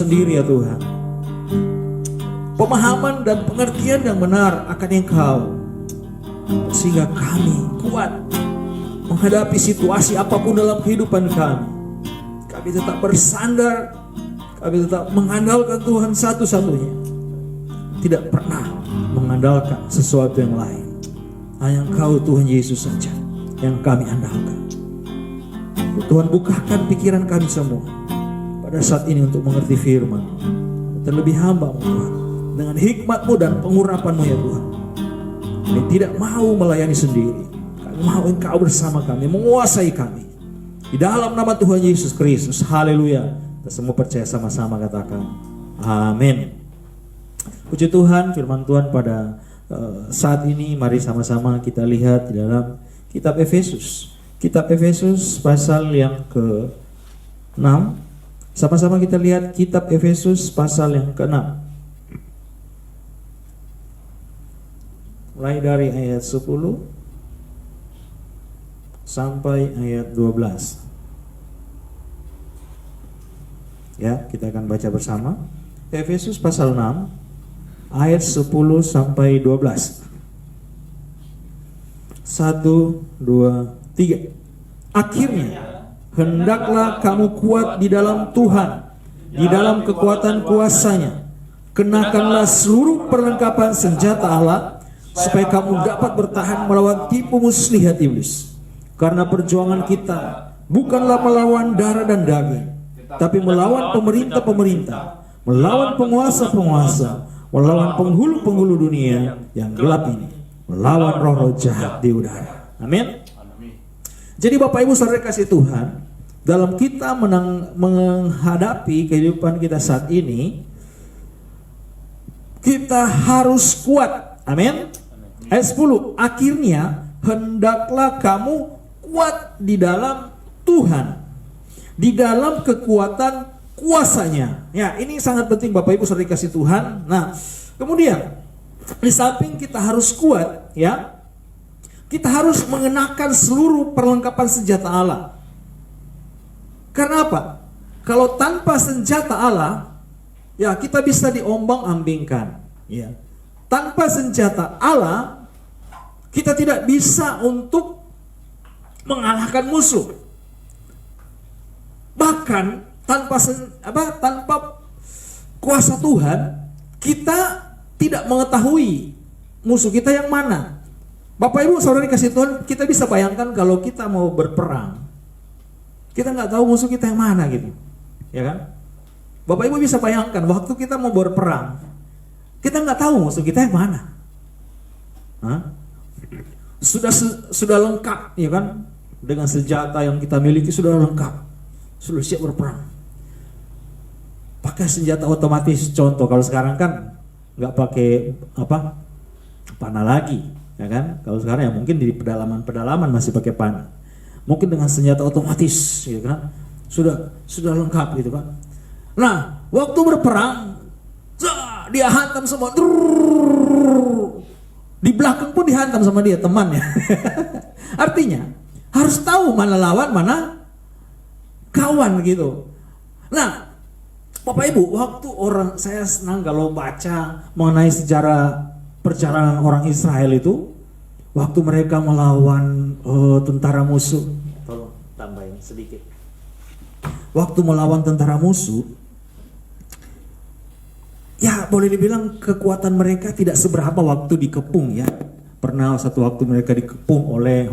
sendiri ya Tuhan. Pemahaman dan pengertian yang benar akan Engkau, sehingga kami kuat menghadapi situasi apapun dalam kehidupan kami. Kami tetap bersandar, kami tetap mengandalkan Tuhan satu-satunya, tidak pernah mengandalkan sesuatu yang lain. Hanya Engkau Tuhan Yesus saja yang kami andalkan. Tuhan, bukakan pikiran kami semua pada saat ini untuk mengerti firman. Terlebih hamba-Mu Tuhan, dengan hikmat-Mu dan pengurapan-Mu ya Tuhan. Kami tidak mau melayani sendiri. Kami mau Engkau bersama kami, menguasai kami. Di dalam nama Tuhan Yesus Kristus, haleluya. Kita semua percaya sama-sama katakan amin. Puji Tuhan, firman Tuhan pada saat ini mari sama-sama kita lihat di dalam kitab Efesus. Kitab Efesus pasal yang ke-6. Sama-sama kita lihat kitab Efesus pasal yang ke-6. Mulai dari ayat 10 sampai ayat 12. Ya, kita akan baca bersama. Efesus pasal 6 ayat 10 sampai 12. 1, 2, 3. Akhirnya hendaklah kamu kuat di dalam Tuhan, di dalam kekuatan kuasa-Nya. Kenakanlah seluruh perlengkapan senjata Allah, supaya kamu dapat bertahan melawan tipu muslihat iblis. Karena perjuangan kita bukanlah melawan darah dan daging, tapi melawan pemerintah-pemerintah, melawan penguasa-penguasa, melawan penghulu-penghulu dunia yang gelap ini, melawan roh-roh jahat di udara. Amin. Jadi Bapak Ibu Saudara kasih Tuhan, dalam kita menghadapi kehidupan kita saat ini, kita harus kuat. Amin. Ayat 10, akhirnya hendaklah kamu kuat di dalam Tuhan, di dalam kekuatan kuasa-Nya. Ya, ini sangat penting Bapak Ibu Saudara kasih Tuhan. Nah, kemudian di samping kita harus kuat, ya, kita harus mengenakan seluruh perlengkapan senjata Allah. Karena apa? Kalau tanpa senjata Allah, ya kita bisa diombang-ambingkan. Ya. Tanpa senjata Allah, kita tidak bisa untuk mengalahkan musuh. Bahkan tanpa kuasa Tuhan, kita tidak mengetahui musuh kita yang mana. Bapak Ibu Saudara kasih Tuhan, kita bisa bayangkan kalau kita mau berperang, kita nggak tahu musuh kita yang mana gitu, ya kan? Bapak Ibu bisa bayangkan waktu kita mau berperang, kita nggak tahu musuh kita yang mana. Hah? Sudah lengkap, ya kan? Dengan senjata yang kita miliki sudah lengkap, sudah siap berperang. Pakai senjata otomatis, contoh kalau sekarang kan nggak pakai panah lagi, ya kan? Kalau sekarang ya mungkin di pedalaman masih pakai panah. Mungkin dengan senjata otomatis, ya kan? Sudah lengkap gitu kan. Nah, waktu berperang, dia hantam semua. Di belakang pun dihantam sama dia temannya. Artinya harus tahu mana lawan, mana kawan gitu. Nah, Bapak Ibu, waktu saya senang kalau baca mengenai sejarah perjalanan orang Israel itu, waktu mereka melawan tentara musuh. Tolong tambahin sedikit. Waktu melawan tentara musuh, ya boleh dibilang kekuatan mereka tidak seberapa waktu dikepung ya. Pernah satu waktu mereka dikepung oleh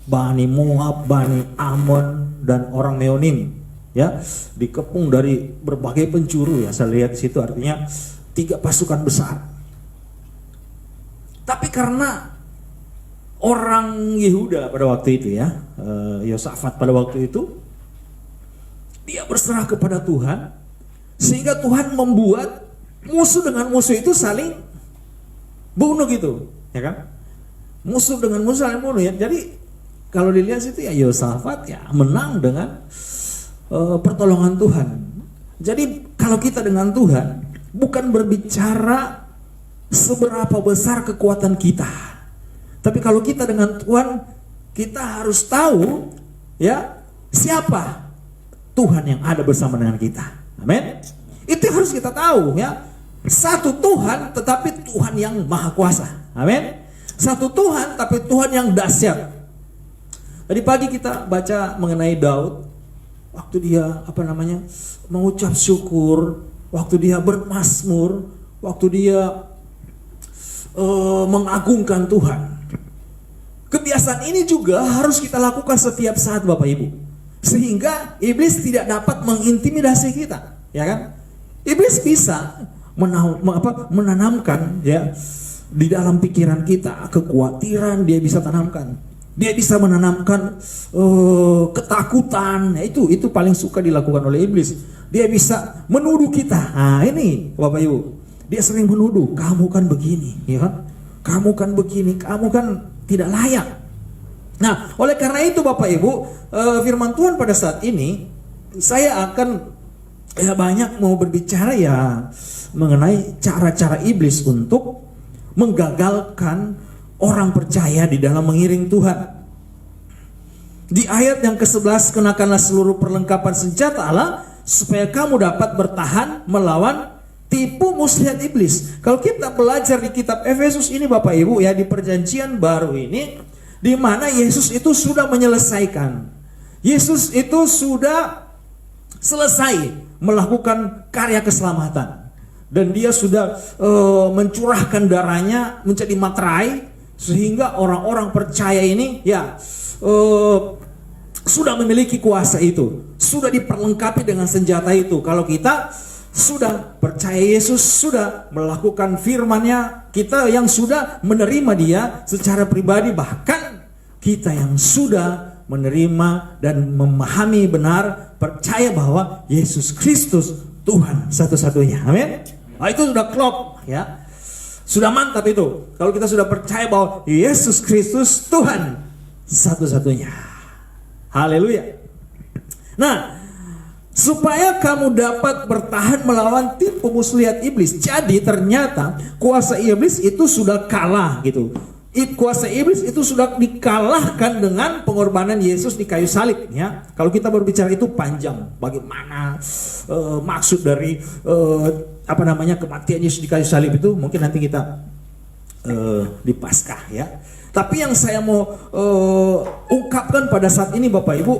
Bani Moab, Bani Ammon, dan orang Meonim. Ya, dikepung dari berbagai penjuru ya. Saya lihat di situ artinya 3 pasukan besar. Tapi karena orang Yehuda pada waktu itu ya, Yosafat pada waktu itu, dia berserah kepada Tuhan, sehingga Tuhan membuat musuh dengan musuh itu saling bunuh gitu, ya kan? Musuh dengan musuh saling bunuh ya. Jadi kalau dilihat situ ya Yosafat ya menang dengan pertolongan Tuhan. Jadi kalau kita dengan Tuhan bukan berbicara seberapa besar kekuatan kita, tapi kalau kita dengan Tuhan, kita harus tahu ya siapa Tuhan yang ada bersama dengan kita. Amin. Itu yang harus kita tahu ya. Satu Tuhan tetapi Tuhan yang maha kuasa. Amin. Satu Tuhan tapi Tuhan yang dahsyat. Tadi pagi kita baca mengenai Daud, waktu dia mengucap syukur, waktu dia bermazmur, waktu dia mengagungkan Tuhan. Kebiasaan ini juga harus kita lakukan setiap saat Bapak Ibu, sehingga iblis tidak dapat mengintimidasi kita, ya kan? Iblis bisa menanamkan ya di dalam pikiran kita kekhawatiran, dia bisa tanamkan. Dia bisa menanamkan ketakutan. Ya, itu paling suka dilakukan oleh iblis. Dia bisa menuduh kita. Nah, ini Bapak Ibu, dia sering menuduh, kamu kan begini, ya kan? Kamu kan begini, kamu kan tidak layak. Nah, oleh karena itu Bapak Ibu, firman Tuhan pada saat ini saya akan banyak mau berbicara ya mengenai cara-cara iblis untuk menggagalkan orang percaya di dalam mengiring Tuhan. Di ayat yang ke-11, kenakanlah seluruh perlengkapan senjata Allah supaya kamu dapat bertahan melawan tipu muslihat iblis. Kalau kita belajar di kitab Efesus ini Bapak Ibu ya, di perjanjian baru ini, di mana Yesus itu sudah menyelesaikan. Yesus itu sudah selesai melakukan karya keselamatan. Dan dia sudah mencurahkan darahnya menjadi materai, sehingga orang-orang percaya ini ya sudah memiliki kuasa itu, sudah diperlengkapi dengan senjata itu. Kalau kita sudah percaya Yesus, sudah melakukan firman-Nya, kita yang sudah menerima dia secara pribadi, bahkan kita yang sudah menerima dan memahami benar, percaya bahwa Yesus Kristus Tuhan satu-satunya. Amin. Nah, itu sudah klop ya. Sudah mantap itu. Kalau kita sudah percaya bahwa Yesus Kristus Tuhan satu-satunya. Haleluya. Nah, supaya kamu dapat bertahan melawan tipu muslihat iblis. Jadi ternyata kuasa iblis itu sudah kalah gitu. Kuasa iblis itu sudah dikalahkan dengan pengorbanan Yesus di kayu salib ya. Kalau kita berbicara itu panjang, bagaimana maksud dari kematian Yesus di kayu salib itu mungkin nanti kita di Paskah ya. Tapi yang saya mau ungkapkan pada saat ini Bapak Ibu,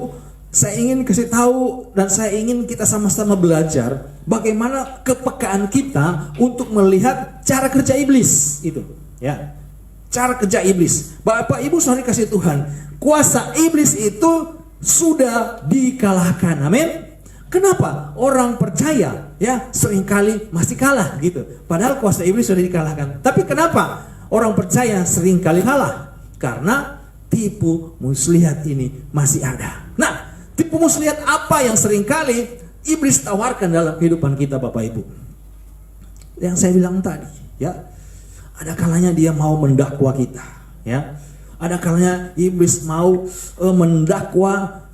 saya ingin kasih tahu dan saya ingin kita sama-sama belajar bagaimana kepekaan kita untuk melihat cara kerja iblis itu ya. Cara kerja iblis. Bapak Ibu saudari kasih Tuhan, kuasa iblis itu sudah dikalahkan. Amin. Kenapa orang percaya ya seringkali masih kalah gitu, padahal kuasa iblis sudah dikalahkan. Tapi kenapa orang percaya seringkali kalah? Karena tipu muslihat ini masih ada. Nah, tipu muslihat apa yang seringkali iblis tawarkan dalam kehidupan kita Bapak Ibu? Yang saya bilang tadi ya. Ada kalanya dia mau mendakwa kita, ya. Ada kalanya iblis mau mendakwa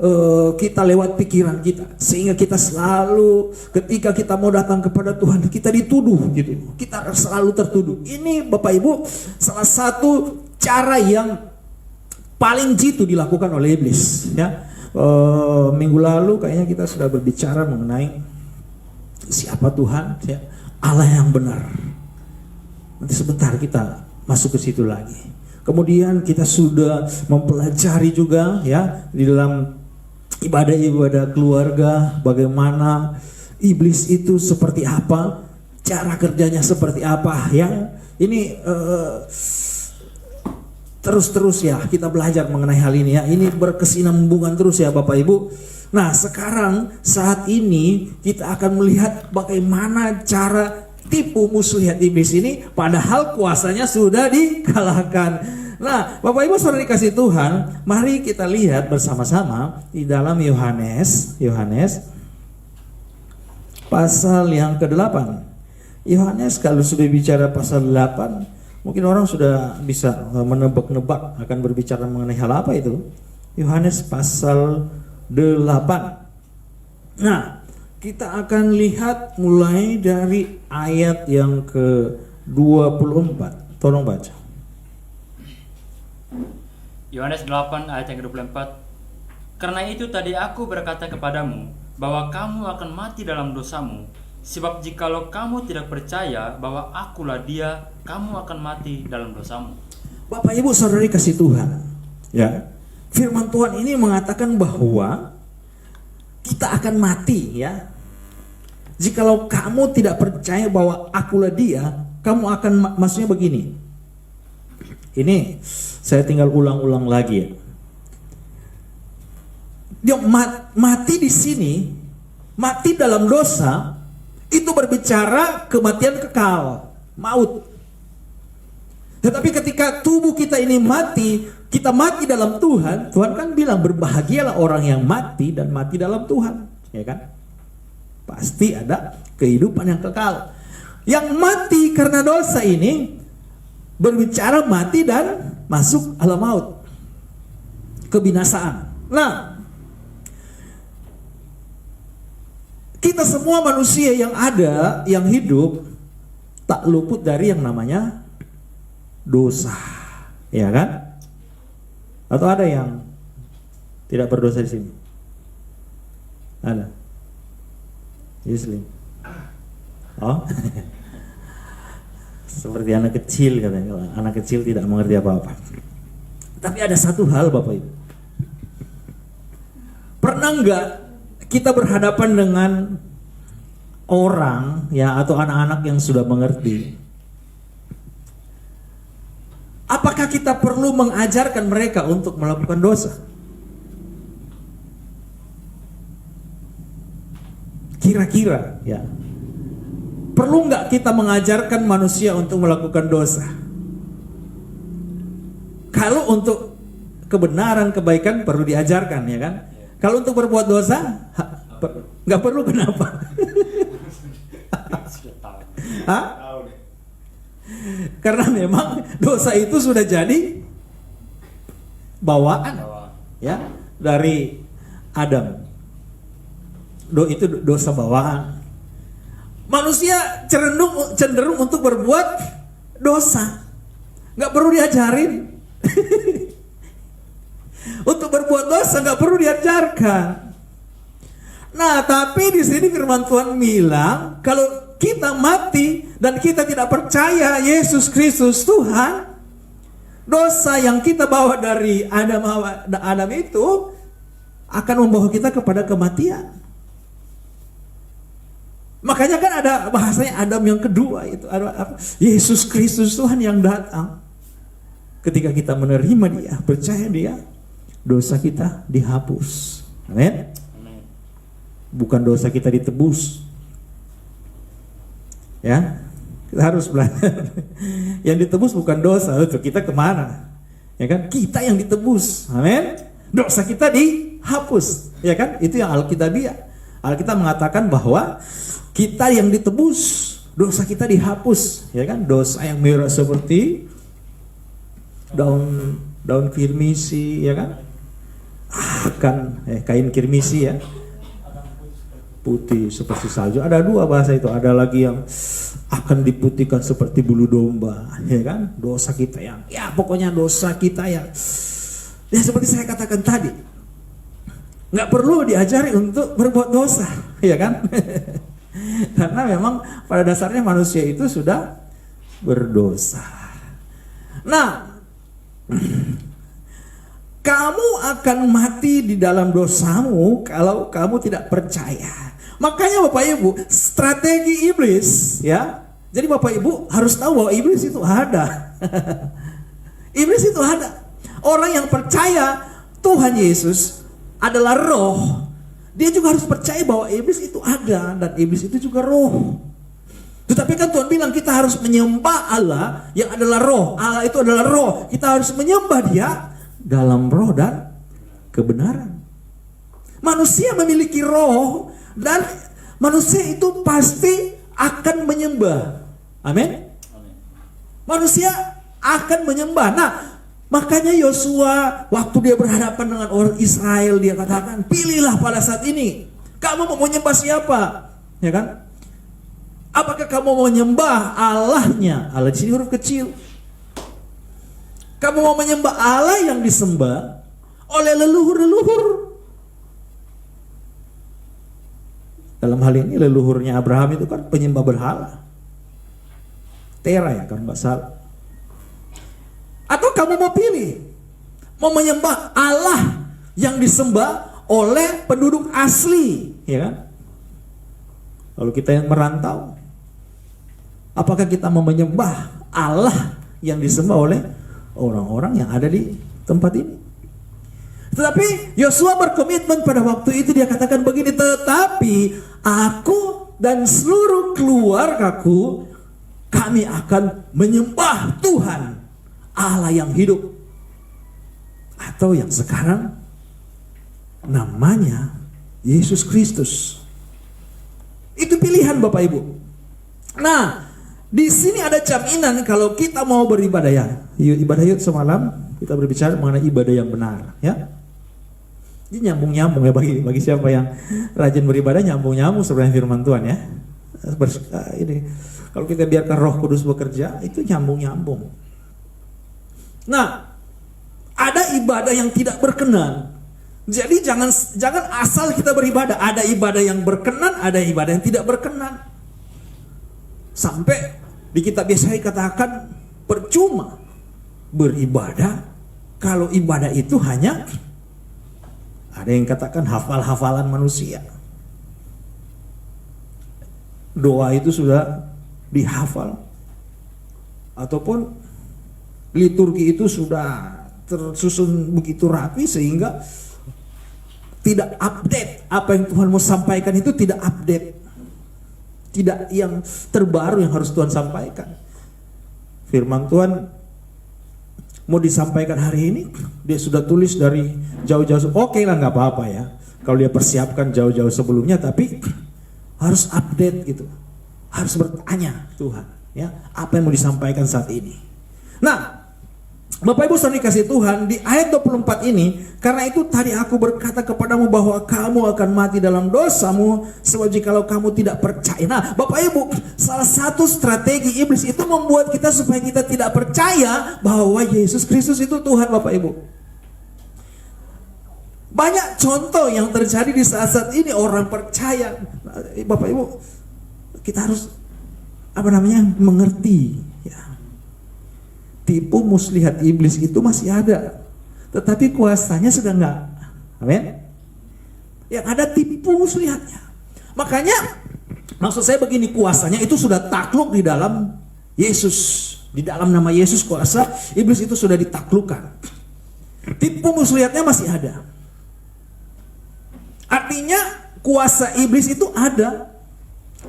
kita lewat pikiran kita, sehingga kita selalu ketika kita mau datang kepada Tuhan kita dituduh gitu. Kita selalu tertuduh. Ini Bapak Ibu salah satu cara yang paling jitu dilakukan oleh iblis, ya. Minggu lalu kayaknya kita sudah berbicara mengenai siapa Tuhan, ya. Allah yang benar. Nanti sebentar kita masuk ke situ lagi. Kemudian kita sudah mempelajari juga ya di dalam ibadah-ibadah keluarga bagaimana iblis itu seperti apa, cara kerjanya seperti apa ya. Ini terus-terus ya kita belajar mengenai hal ini ya. Ini berkesinambungan terus ya Bapak Ibu. Nah, sekarang saat ini kita akan melihat bagaimana cara tipu muslihat iblis ini, padahal kuasanya sudah dikalahkan. Nah, Bapak Ibu saudara dikasih Tuhan, mari kita lihat bersama-sama di dalam Yohanes pasal yang ke-8. Yohanes kalau sudah bicara pasal 8, mungkin orang sudah bisa menebak-nebak akan berbicara mengenai hal apa itu. Yohanes pasal 8. Nah, kita akan lihat mulai dari ayat yang ke-24. Tolong baca. Yohanes 8 ayat yang ke-24. Karena itu tadi aku berkata kepadamu bahwa kamu akan mati dalam dosamu. Sebab jikalau kamu tidak percaya bahwa akulah dia, kamu akan mati dalam dosamu. Bapak Ibu Saudari kasih Tuhan, ya. Firman Tuhan ini mengatakan bahwa kita akan mati, ya. Jikalau kamu tidak percaya bahwa akulah dia, kamu akan maksudnya begini. Ini saya tinggal ulang-ulang lagi, ya. Dia mati di sini, mati dalam dosa, itu berbicara kematian kekal, maut. Tetapi ketika tubuh kita ini mati, kita mati dalam Tuhan, Tuhan kan bilang berbahagialah orang yang mati dan mati dalam Tuhan, ya kan? Pasti ada kehidupan yang kekal. Yang mati karena dosa ini berbicara mati dan masuk alam maut, kebinasaan. Nah, kita semua manusia yang ada, yang hidup, tak luput dari yang namanya dosa, ya kan? Atau ada yang tidak berdosa di sini? Ada? Yuslim? Oh, seperti anak kecil katanya. Anak kecil tidak mengerti apa-apa. Tapi ada satu hal Bapak Ibu. Pernah enggak kita berhadapan dengan orang, ya, atau anak-anak yang sudah mengerti? Apakah kita perlu mengajarkan mereka untuk melakukan dosa? Kira-kira, ya, perlu nggak kita mengajarkan manusia untuk melakukan dosa? Kalau untuk kebenaran, kebaikan perlu diajarkan, ya kan? Kalau untuk berbuat dosa, nggak perlu. Kenapa? Hah? Karena memang dosa itu sudah jadi bawaan, ya, dari Adam. Itu dosa bawaan. Manusia cenderung untuk berbuat dosa, nggak perlu diajarin. Untuk berbuat dosa nggak perlu diajarkan. Nah, tapi di sini firman Tuhan bilang, kalau kita mati dan kita tidak percaya Yesus Kristus Tuhan, dosa yang kita bawa dari Adam itu akan membawa kita kepada kematian. Makanya kan ada bahasanya Adam yang kedua, itu ada Yesus Kristus Tuhan yang datang. Ketika kita menerima Dia, percaya Dia, dosa kita dihapus. Amin. Bukan dosa kita ditebus. Ya, kita harus belajar. Yang ditebus bukan dosa, itu kita kemana? Ya kan, kita yang ditebus. Amin. Dosa kita dihapus, ya kan? Itu yang Alkitabiah. Alkitab mengatakan bahwa kita yang ditebus, dosa kita dihapus, ya kan? Dosa yang merah seperti daun kirmisi, ya kan? Kain kirmisi, ya, putih seperti salju. Ada dua bahasa itu. Ada lagi yang akan diputihkan seperti bulu domba, ya kan? Dosa kita yang, ya pokoknya dosa kita yang, ya seperti saya katakan tadi, nggak perlu diajari untuk berbuat dosa, ya kan? Karena memang pada dasarnya manusia itu sudah berdosa. Nah, kamu akan mati di dalam dosamu kalau kamu tidak percaya. Makanya Bapak Ibu, strategi iblis, ya. Jadi Bapak Ibu harus tahu bahwa iblis itu ada. Iblis itu ada. Orang yang percaya Tuhan Yesus adalah roh, dia juga harus percaya bahwa iblis itu ada, dan iblis itu juga roh. Tetapi kan Tuhan bilang kita harus menyembah Allah yang adalah roh. Allah itu adalah roh. Kita harus menyembah Dia dalam roh dan kebenaran. Manusia memiliki roh, dan manusia itu pasti akan menyembah. Amin. Manusia akan menyembah. Nah, makanya Yosua waktu dia berhadapan dengan orang Israel, dia katakan, pilihlah pada saat ini, kamu mau menyembah siapa, ya kan? Apakah kamu mau menyembah Allahnya? Allah di sini huruf kecil. Kamu mau menyembah Allah yang disembah oleh leluhur-leluhur. Dalam hal ini leluhurnya Abraham itu kan penyembah berhala. Tera ya kan nggak salah. Atau kamu mau pilih, mau menyembah Allah yang disembah oleh penduduk asli, ya kan? Lalu kita yang merantau, apakah kita mau menyembah Allah yang disembah oleh orang-orang yang ada di tempat ini? Tetapi Yosua berkomitmen pada waktu itu, dia katakan begini, tetapi aku dan seluruh keluargaku, kami akan menyembah Tuhan Allah yang hidup, atau yang sekarang namanya Yesus Kristus. Itu pilihan Bapak Ibu. Nah, di sini ada jaminan kalau kita mau beribadah ya. Ibadah yuk semalam kita berbicara mengenai ibadah yang benar, ya. Ini nyambung-nyambung ya bagi siapa yang rajin beribadah, nyambung-nyambung sebenarnya firman Tuhan ya. Ini kalau kita biarkan Roh Kudus bekerja, itu nyambung-nyambung. Nah, ada ibadah yang tidak berkenan. Jadi jangan asal kita beribadah. Ada ibadah yang berkenan, ada ibadah yang tidak berkenan. Sampai di kitab Yesaya katakan percuma beribadah kalau ibadah itu hanya, ada yang katakan hafal-hafalan manusia. Doa itu sudah dihafal, ataupun liturgi itu sudah tersusun begitu rapi sehingga tidak update. Apa yang Tuhan mau sampaikan itu tidak update, tidak yang terbaru yang harus Tuhan sampaikan. Firman Tuhan mau disampaikan hari ini, dia sudah tulis dari jauh-jauh. Oke lah, nggak apa-apa ya kalau dia persiapkan jauh-jauh sebelumnya, tapi harus update gitu, harus bertanya Tuhan ya, apa yang mau disampaikan saat ini. Nah, Bapak Ibu saudara dikasih Tuhan, di ayat 24 ini, karena itu tadi aku berkata kepadamu bahwa kamu akan mati dalam dosamu, sebab jikalau kamu tidak percaya. Nah, Bapak Ibu, salah satu strategi iblis itu membuat kita supaya kita tidak percaya bahwa Yesus Kristus itu Tuhan, Bapak Ibu. Banyak contoh yang terjadi di saat-saat ini, orang percaya. Bapak Ibu, kita harus mengerti ya. Tipu muslihat iblis itu masih ada, tetapi kuasanya sudah enggak. Amin. Yang ada tipu muslihatnya. Makanya maksud saya begini, kuasanya itu sudah takluk di dalam Yesus. Di dalam nama Yesus kuasa iblis itu sudah ditaklukkan. Tipu muslihatnya masih ada. Artinya kuasa iblis itu ada,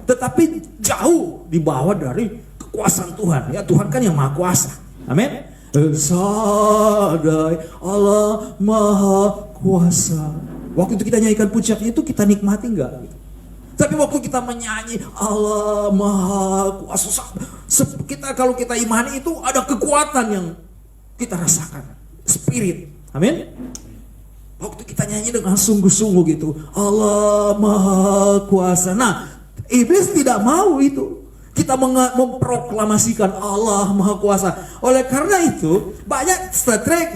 tetapi jauh di bawah dari kekuasaan Tuhan. Ya, Tuhan kan yang maha kuasa. Amin. Sadai Allah maha kuasa. Waktu itu kita nyanyikan puncaknya itu kita nikmati enggak? Tapi waktu kita menyanyi Allah maha kuasa, kita kalau kita imani itu ada kekuatan yang kita rasakan, spirit. Amin. Waktu kita nyanyi dengan sungguh-sungguh gitu, Allah maha kuasa. Nah, iblis tidak mau itu. Kita memproklamasikan Allah Maha Kuasa. Oleh karena itu, banyak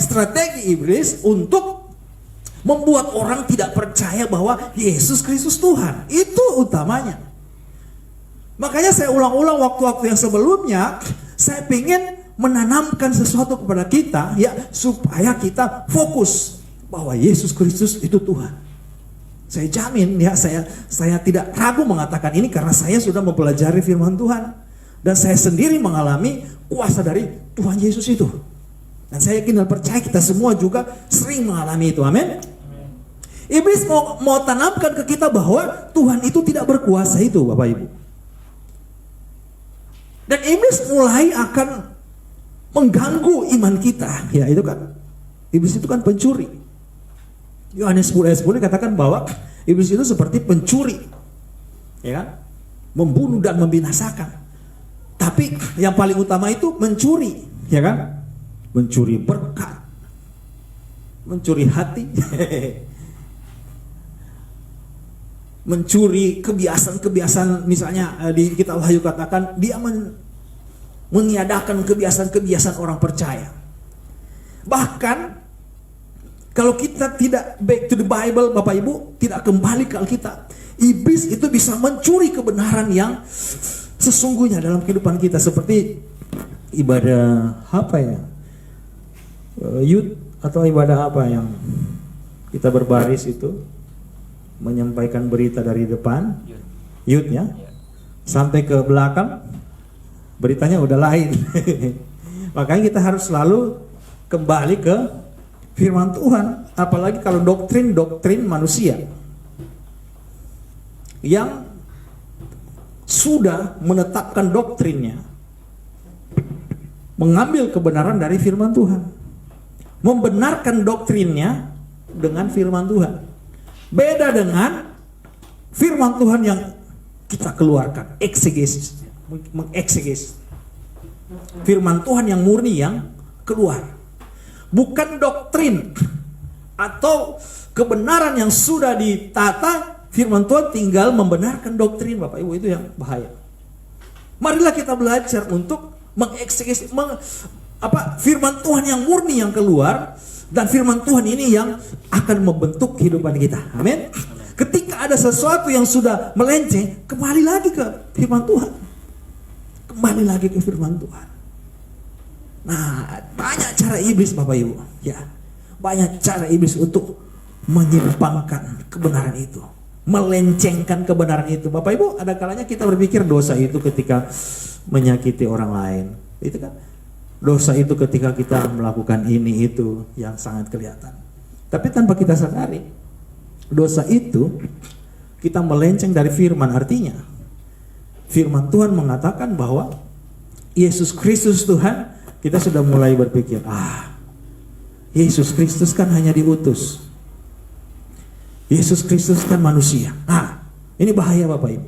strategi iblis untuk membuat orang tidak percaya bahwa Yesus Kristus Tuhan. Itu utamanya. Makanya saya ulang-ulang waktu-waktu yang sebelumnya, saya ingin menanamkan sesuatu kepada kita ya, supaya kita fokus bahwa Yesus Kristus itu Tuhan. Saya jamin ya, saya tidak ragu mengatakan ini karena saya sudah mempelajari firman Tuhan. Dan saya sendiri mengalami kuasa dari Tuhan Yesus itu. Dan saya yakin dan percaya kita semua juga sering mengalami itu. Amin. Iblis mau tanamkan ke kita bahwa Tuhan itu tidak berkuasa itu, Bapak Ibu. Dan iblis mulai akan mengganggu iman kita. Ya itu kan, iblis itu kan pencuri. Yohanes 10 ayat 10 dikatakan bahwa iblis itu seperti pencuri, ya kan? Membunuh dan membinasakan. Tapi yang paling utama itu mencuri, ya kan? Mencuri berkat, mencuri hati, mencuri kebiasaan-kebiasaan. Misalnya di kitab Wahyu katakan dia meniadakan kebiasaan-kebiasaan orang percaya. Bahkan kalau kita tidak back to the Bible, Bapak Ibu, tidak kembali ke Alkitab, iblis itu bisa mencuri kebenaran yang sesungguhnya dalam kehidupan kita, seperti ibadah apa ya, youth atau ibadah apa yang kita berbaris itu menyampaikan berita dari depan, youth ya, sampai ke belakang beritanya udah lain. Makanya kita harus selalu kembali ke firman Tuhan, apalagi kalau doktrin manusia yang sudah menetapkan doktrinnya, mengambil kebenaran dari firman Tuhan, membenarkan doktrinnya dengan firman Tuhan. Beda dengan firman Tuhan yang kita keluarkan, eksegesis, mengeksegesis. Firman Tuhan yang murni yang keluar, bukan doktrin atau kebenaran yang sudah ditata. Firman Tuhan tinggal membenarkan doktrin, Bapak Ibu, itu yang bahaya. Marilah kita belajar untuk mengeksegesis firman Tuhan yang murni yang keluar, dan firman Tuhan ini yang akan membentuk kehidupan kita. Amin. Ketika ada sesuatu yang sudah melenceng, kembali lagi ke firman Tuhan. Kembali lagi ke firman Tuhan. Nah, banyak cara iblis, Bapak Ibu. Ya, banyak cara iblis untuk menyimpangkan kebenaran itu, melencengkan kebenaran itu. Bapak Ibu, ada kalanya kita berpikir dosa itu ketika menyakiti orang lain. Itu kan dosa itu ketika kita melakukan ini itu yang sangat kelihatan. Tapi tanpa kita sadari, dosa itu kita melenceng dari firman. Artinya firman Tuhan mengatakan bahwa Yesus Kristus Tuhan, kita sudah mulai berpikir, Yesus Kristus kan hanya diutus, Yesus Kristus kan manusia. Nah, ini bahaya, Bapak Ibu.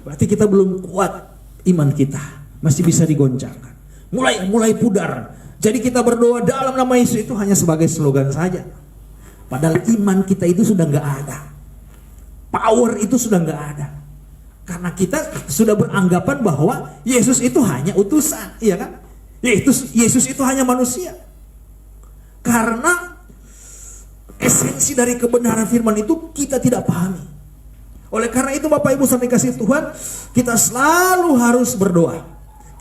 Berarti kita belum kuat iman kita, masih bisa digoncangkan. Mulai pudar. Jadi kita berdoa dalam nama Yesus itu hanya sebagai slogan saja. Padahal iman kita itu sudah nggak ada. Power itu sudah nggak ada. Karena kita sudah beranggapan bahwa Yesus itu hanya utusan, iya kan? Yesus itu hanya manusia. Karena esensi dari kebenaran firman itu kita tidak pahami. Oleh karena itu, Bapak Ibu saudara kasih Tuhan, kita selalu harus berdoa.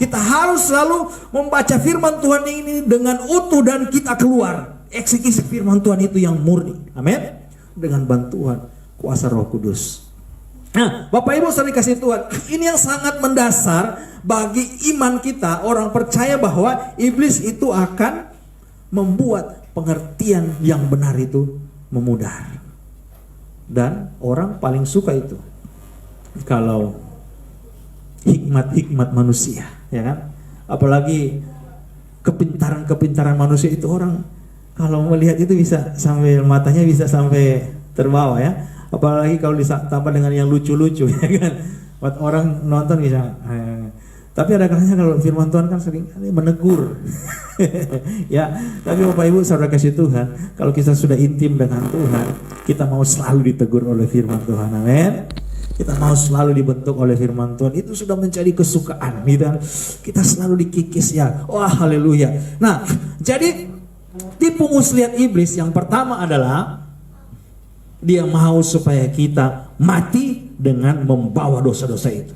Kita harus selalu membaca firman Tuhan ini dengan utuh dan kita keluar eksekusi firman Tuhan itu yang murni. Amin. Dengan bantuan kuasa Roh Kudus. Nah, Bapak Ibu saudara kasih Tuhan, ini yang sangat mendasar bagi iman kita. Orang percaya bahwa iblis itu akan membuat pengertian yang benar itu memudar. Dan orang paling suka itu kalau hikmat manusia, ya kan? Apalagi kepintaran manusia itu, orang kalau melihat itu bisa sampai matanya bisa sampai terbawa, ya. Apalagi kalau ditambah dengan yang lucu-lucu, ya kan? Buat orang nonton bisa. Tapi ada kalanya kalau firman Tuhan kan sering menegur. Ya, tapi Bapak Ibu saudara kasih Tuhan, kalau kita sudah intim dengan Tuhan, kita mau selalu ditegur oleh firman Tuhan. Amin. Kita mau selalu dibentuk oleh firman Tuhan. Itu sudah menjadi kesukaan gitu. Kita selalu dikikis, ya. Wah, haleluya. Nah, jadi tipu muslihat iblis yang pertama adalah dia mau supaya kita mati dengan membawa dosa-dosa itu,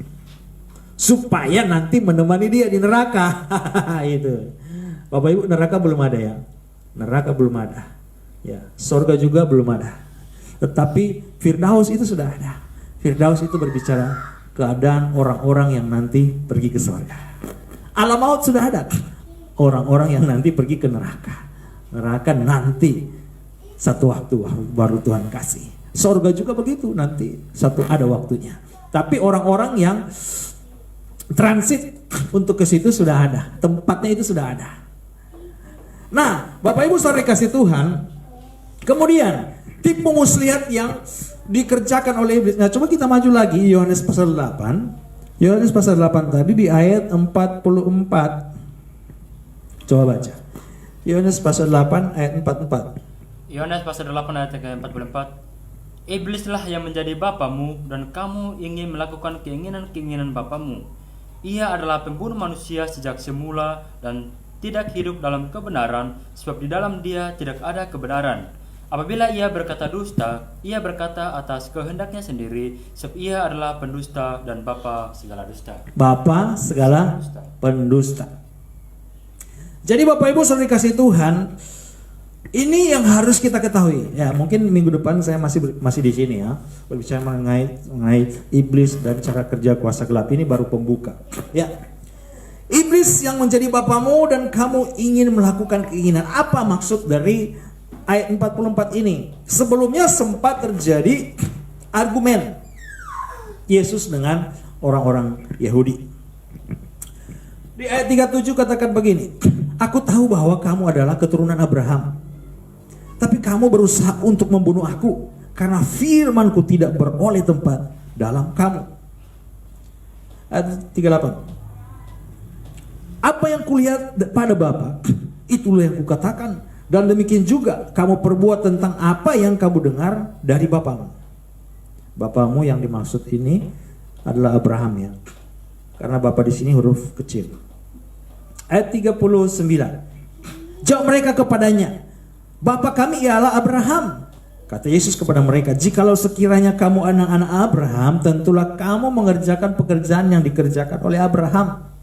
supaya nanti menemani dia di neraka. Itu. Bapak Ibu, neraka belum ada, ya. Neraka belum ada. Ya, surga juga belum ada. Tetapi Firdaus itu sudah ada. Firdaus itu berbicara keadaan orang-orang yang nanti pergi ke surga. Alam maut sudah ada. Orang-orang yang nanti pergi ke neraka. Neraka nanti satu waktu baru Tuhan kasih. Surga juga begitu, nanti ada waktunya. Tapi orang-orang yang transit untuk ke situ sudah ada, tempatnya itu sudah ada. Nah, Bapak Ibu saudara kasih Tuhan, kemudian tipu muslihat yang dikerjakan oleh iblis. Nah, coba kita maju lagi Yohanes pasal 8. Yohanes pasal 8 tadi di ayat 44. Coba baca. Yohanes pasal 8 ayat 44. Yohanes pasal 8 ayat 44. Iblislah yang menjadi bapamu dan kamu ingin melakukan keinginan-keinginan bapamu. Ia adalah pembunuh manusia sejak semula dan tidak hidup dalam kebenaran, sebab di dalam dia tidak ada kebenaran. Apabila ia berkata dusta, ia berkata atas kehendaknya sendiri, sebab ia adalah pendusta dan bapa segala dusta. Bapa segala pendusta. Jadi Bapak Ibu saudara kasih Tuhan, ini yang harus kita ketahui. Ya, mungkin minggu depan saya masih di sini ya, berbicara mengenai iblis dan cara kerja kuasa gelap. Ini baru pembuka. Ya. Iblis yang menjadi bapamu dan kamu ingin melakukan keinginan. Apa maksud dari ayat 44 ini? Sebelumnya sempat terjadi argumen Yesus dengan orang-orang Yahudi. Di ayat 37 katakan begini, aku tahu bahwa kamu adalah keturunan Abraham, tapi kamu berusaha untuk membunuh aku karena firmanku tidak beroleh tempat dalam kamu. Ayat 38. Apa yang kulihat pada Bapa, itulah yang kukatakan, dan demikian juga kamu perbuat tentang apa yang kamu dengar dari bapamu. Bapamu yang dimaksud ini adalah Abraham ya. Karena Bapa di sini huruf kecil. Ayat 39. Jawab mereka kepadanya, Bapa kami ialah Abraham. Kata Yesus kepada mereka, jikalau sekiranya kamu anak-anak Abraham, tentulah kamu mengerjakan pekerjaan yang dikerjakan oleh Abraham.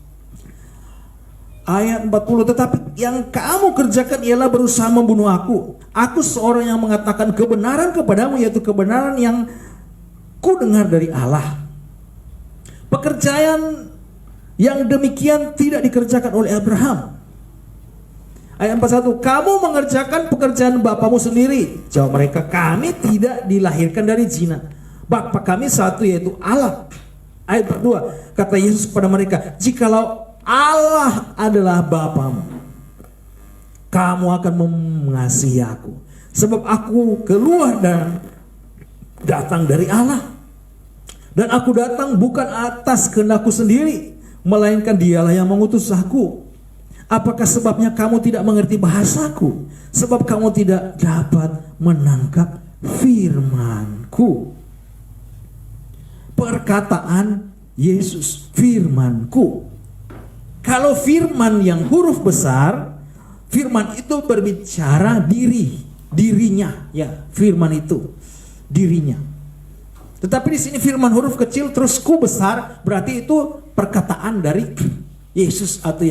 Ayat 40, tetapi yang kamu kerjakan ialah berusaha membunuh aku. Aku seorang yang mengatakan kebenaran kepadamu, yaitu kebenaran yang ku dengar dari Allah. Pekerjaan yang demikian tidak dikerjakan oleh Abraham. Ayat 41, kamu mengerjakan pekerjaan bapamu sendiri. Jawab mereka, kami tidak dilahirkan dari zina. Bapa kami satu, yaitu Allah. Ayat 42, kata Yesus kepada mereka, jikalau Allah adalah bapamu, kamu akan mengasihi aku, sebab aku keluar dan datang dari Allah. Dan aku datang bukan atas kehendakku sendiri, melainkan dialah yang mengutus aku. Apakah sebabnya kamu tidak mengerti bahasaku? Sebab kamu tidak dapat menangkap firmanku. Perkataan Yesus, firmanku. Kalau firman yang huruf besar, firman itu berbicara dirinya, ya, firman itu dirinya. Tetapi di sini firman huruf kecil terus ku besar, berarti itu perkataan dari Yesus atau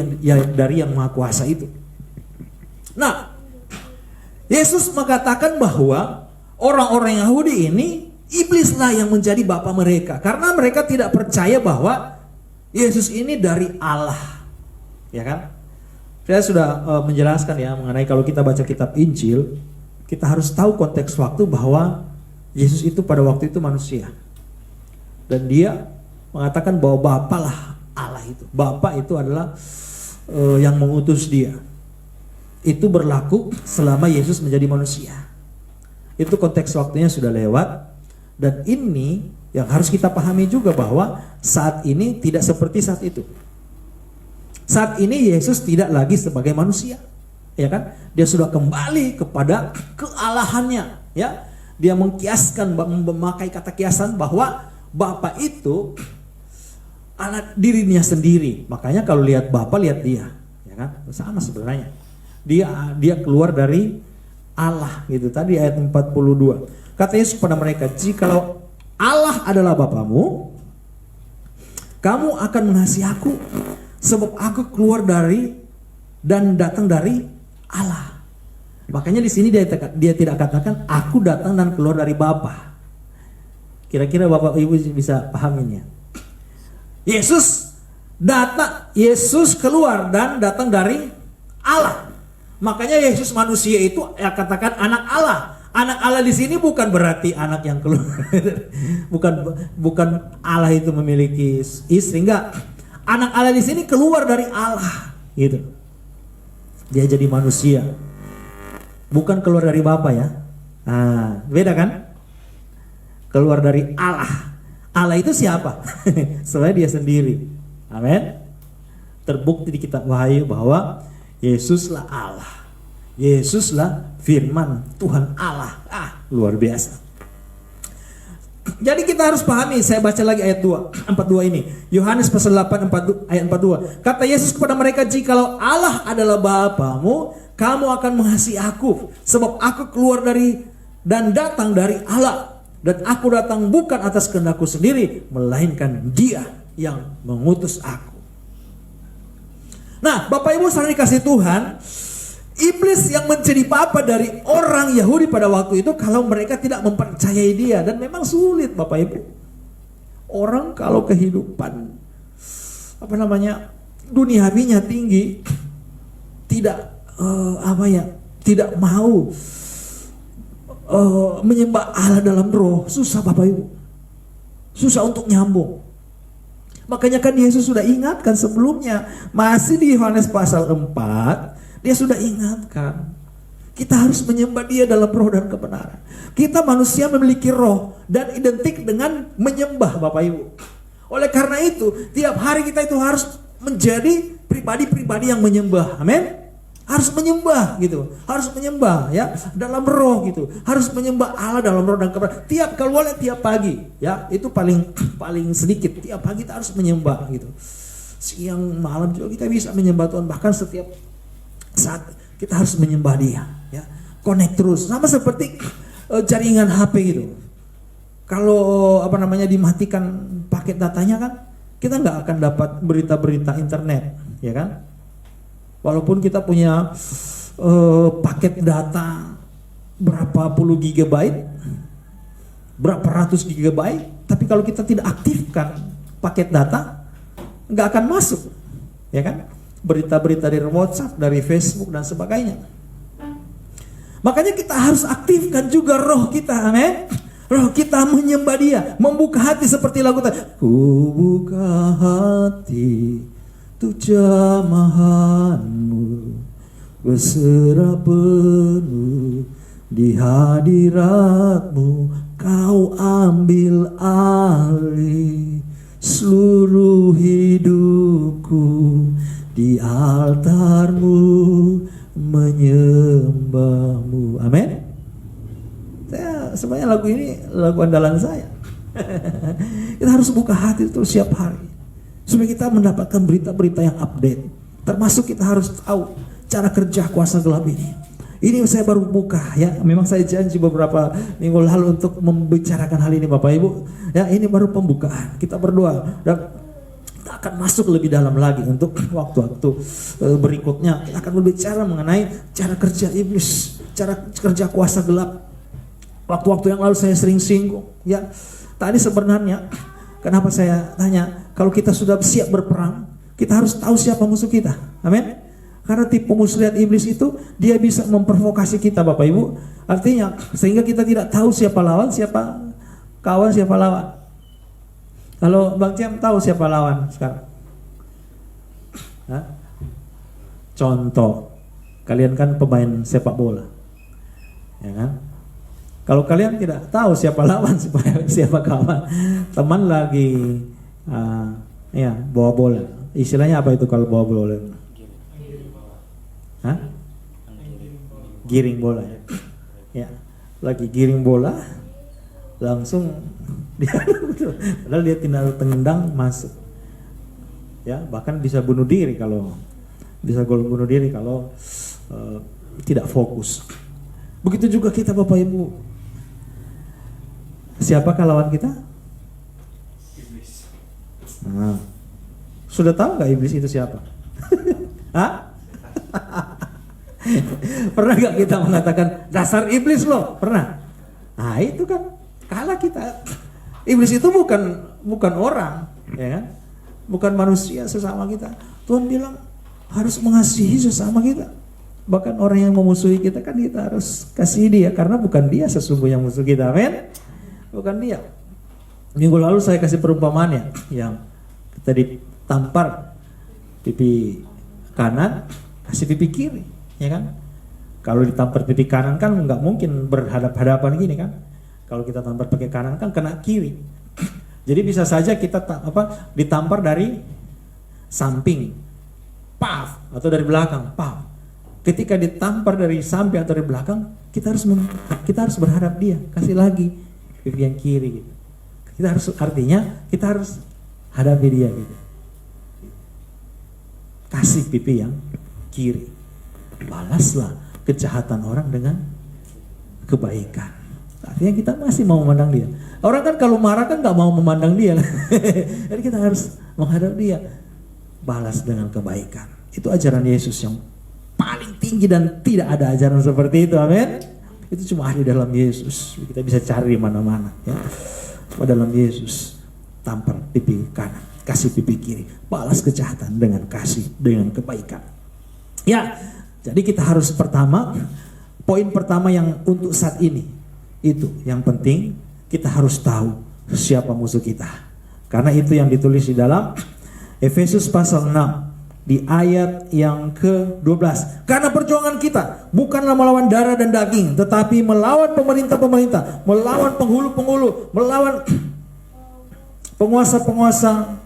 dari yang Maha Kuasa itu. Nah, Yesus mengatakan bahwa orang-orang Yahudi ini iblislah yang menjadi bapa mereka, karena mereka tidak percaya bahwa Yesus ini dari Allah. Ya kan? Saya sudah menjelaskan ya mengenai kalau kita baca kitab Injil, kita harus tahu konteks waktu bahwa Yesus itu pada waktu itu manusia. Dan dia mengatakan bahwa Bapa lah Allah itu. Bapa itu adalah yang mengutus dia. Itu berlaku selama Yesus menjadi manusia. Itu konteks waktunya sudah lewat. Dan ini yang harus kita pahami juga bahwa saat ini tidak seperti saat itu. Saat ini Yesus tidak lagi sebagai manusia, ya kan? Dia sudah kembali kepada kealahannya, ya. Dia mengkiaskan, memakai kata kiasan bahwa Bapa itu anak dirinya sendiri. Makanya kalau lihat Bapa lihat dia, ya kan? Sama sebenarnya. Dia keluar dari Allah gitu. Tadi ayat 42. Kata Yesus kepada mereka, jikalau Allah adalah Bapamu, kamu akan mengasihi aku, sebab aku keluar dari dan datang dari Allah. Makanya di sini dia tidak katakan aku datang dan keluar dari Bapa. Kira-kira Bapak Ibu bisa pahaminnya. Yesus keluar dan datang dari Allah. Makanya Yesus manusia itu ya katakan anak Allah. Anak Allah di sini bukan berarti anak yang keluar. bukan Allah itu memiliki istri, enggak. Anak Allah di sini keluar dari Allah, gitu. Dia jadi manusia, bukan keluar dari Bapa ya. Nah, beda kan? Keluar dari Allah. Allah itu siapa? Sebenarnya dia sendiri. Amin. Terbukti di kitab Wahyu bahwa Yesuslah Allah. Yesuslah firman Tuhan Allah. Luar biasa. Jadi kita harus pahami, saya baca lagi ayat 42 ini. Yohanes pasal 8 ayat 42. Kata Yesus kepada mereka, jikalau Allah adalah Bapamu, kamu akan mengasihi aku, sebab aku keluar dari dan datang dari Allah, dan aku datang bukan atas kehendakku sendiri, melainkan Dia yang mengutus aku. Nah, Bapak Ibu saudara dikasih Tuhan, iblis yang menjadi papa dari orang Yahudi pada waktu itu kalau mereka tidak mempercayai Dia, dan memang sulit Bapak Ibu. Orang kalau kehidupan duniawinya tinggi, tidak tidak mau menyembah Allah dalam roh, susah Bapak Ibu, susah untuk nyambung. Makanya kan Yesus sudah ingatkan sebelumnya, masih di Yohanes pasal 4, dia sudah ingatkan kita harus menyembah Dia dalam roh dan kebenaran. Kita manusia memiliki roh dan identik dengan menyembah Bapak Ibu. Oleh karena itu, tiap hari kita itu harus menjadi pribadi-pribadi yang menyembah. Amin. Harus menyembah gitu, harus menyembah ya dalam roh gitu, harus menyembah Allah dalam roh dan kebenaran. Tiap kalau boleh tiap pagi ya, itu paling sedikit tiap pagi kita harus menyembah gitu. Siang malam juga kita bisa menyembah Tuhan, bahkan setiap saat kita harus menyembah Dia ya. Connect terus, sama seperti jaringan HP gitu. Kalau dimatikan paket datanya kan, kita nggak akan dapat berita-berita internet ya kan. Walaupun kita punya paket data berapa puluh gigabyte, berapa ratus gigabyte, tapi kalau kita tidak aktifkan paket data, nggak akan masuk, ya kan? Berita-berita dari WhatsApp, dari Facebook dan sebagainya. Makanya kita harus aktifkan juga roh kita, amin. Roh kita menyembah Dia, membuka hati seperti lagu tadi. Ku buka hati untuk jamahanmu, berserah penuh di hadiratmu, kau ambil alih seluruh hidupku, di altarmu menyembahmu. Amin. Sebenarnya lagu ini lagu andalan saya. Kita harus buka hati terus setiap hari, supaya kita mendapatkan berita-berita yang update. Termasuk kita harus tahu cara kerja kuasa gelap ini. Ini saya baru buka ya. Memang saya janji beberapa minggu lalu untuk membicarakan hal ini Bapak Ibu. Ya, ini baru pembukaan. Kita berdoa dan kita akan masuk lebih dalam lagi untuk waktu-waktu berikutnya. Kita akan berbicara mengenai cara kerja iblis, cara kerja kuasa gelap. Waktu-waktu yang lalu saya sering singgung ya. Tadi sebenarnya kenapa saya tanya, kalau kita sudah siap berperang, kita harus tahu siapa musuh kita. Amin. Karena tipe muslihat iblis itu, dia bisa memprovokasi kita Bapak Ibu. Artinya sehingga kita tidak tahu siapa lawan, siapa kawan, siapa lawan. Kalau Bang Ciam tahu siapa lawan sekarang? Hah? Contoh, kalian kan pemain sepak bola, ya kan? Kalau kalian tidak tahu siapa lawan, siapa kawan, teman lagi bawa bola. Istilahnya apa itu kalau bawa bola? Hah? Giring bola ya. Ya, lagi giring bola, langsung padahal dia tinggal tendang masuk. Ya, bahkan bisa bunuh diri kalau tidak fokus. Begitu juga kita Bapak Ibu. Siapakah lawan kita? Iblis. Nah, sudah tahu nggak iblis itu siapa? Hah? Pernah nggak kita mengatakan dasar iblis loh? Pernah? Nah itu kan kalah kita. Iblis itu bukan orang, ya kan? Bukan manusia sesama kita. Tuhan bilang harus mengasihi sesama kita. Bahkan orang yang memusuhi kita kan kita harus kasih dia, karena bukan dia sesungguhnya musuh kita, amin? Bukan dia. Minggu lalu saya kasih perumpamaan yang kita ditampar pipi kanan, kasih pipi kiri, ya kan? Kalau ditampar pipi kanan kan nggak mungkin berhadap-hadapan gini kan? Kalau kita tampar pakai kanan kan kena kiri. Jadi bisa saja kita ditampar dari samping, paf, atau dari belakang, paf. Ketika ditampar dari samping atau dari belakang, kita harus berhadap dia, kasih lagi pipi yang kiri gitu. Kita harus hadapi dia gitu. Kasih pipi yang kiri. balaslah kejahatan orang dengan kebaikan. Artinya kita masih mau memandang dia. Orang kan kalau marah kan nggak mau memandang dia. Jadi kita harus menghadap dia. Balas dengan kebaikan. Itu ajaran Yesus yang paling tinggi dan tidak ada ajaran seperti itu. Amin. Itu cuma ada di dalam Yesus. Kita bisa cari di mana-mana. Ya. Dalam Yesus, tampar pipi kanan, kasih pipi kiri, balas kejahatan dengan kasih, dengan kebaikan. Ya, jadi kita harus poin pertama yang untuk saat ini itu yang penting, kita harus tahu siapa musuh kita. Karena itu yang ditulis di dalam Efesus pasal 6 di ayat yang ke-12. Karena perjuangan kita bukanlah melawan darah dan daging, tetapi melawan pemerintah-pemerintah, melawan penghulu-penghulu, melawan penguasa-penguasa,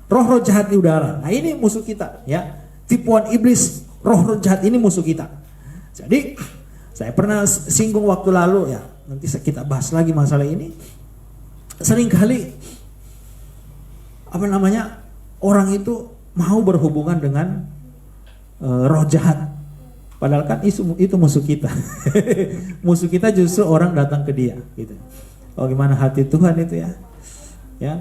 roh-roh jahat di udara. Nah, ini musuh kita, ya. Tipuan iblis, roh-roh jahat ini musuh kita. Jadi, saya pernah singgung waktu lalu, ya. Nanti kita bahas lagi masalah ini. Seringkali orang itu mau berhubungan dengan roh jahat. Padahal kan itu musuh kita. Musuh kita justru orang datang ke dia, gitu. Bagaimana hati Tuhan itu, ya. Ya.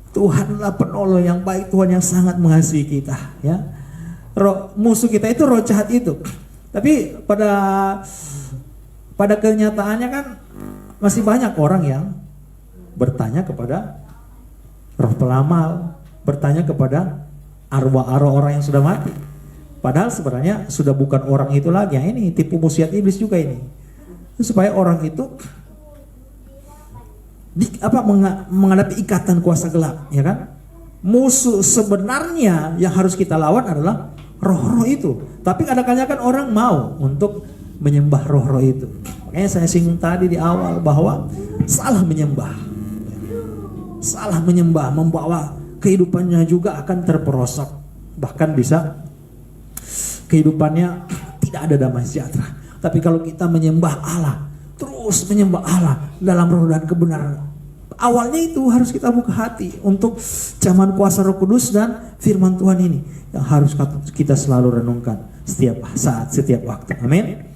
Tuhanlah penolong yang baik, Tuhan yang sangat mengasihi kita, ya. Musuh kita itu roh jahat itu. Tapi pada kenyataannya kan masih banyak orang yang bertanya kepada roh pelamal, bertanya kepada arwah-arwah orang yang sudah mati. Padahal sebenarnya sudah bukan orang itu lagi. Ini tipu musyiat iblis juga ini. Supaya orang itu menghadapi ikatan kuasa gelap, ya kan? Musuh sebenarnya yang harus kita lawan adalah roh-roh itu. Tapi kadang-kadang kan orang mau untuk menyembah roh-roh itu. Makanya saya singgung tadi di awal bahwa salah menyembah. Salah menyembah membawa kehidupannya juga akan terperosok. Bahkan bisa kehidupannya tidak ada damai sejahtera. Tapi kalau kita menyembah Allah, terus menyembah Allah dalam roh dan kebenaran, awalnya itu harus kita buka hati untuk zaman kuasa Roh Kudus dan firman Tuhan ini yang harus kita selalu renungkan setiap saat, setiap waktu. Amin.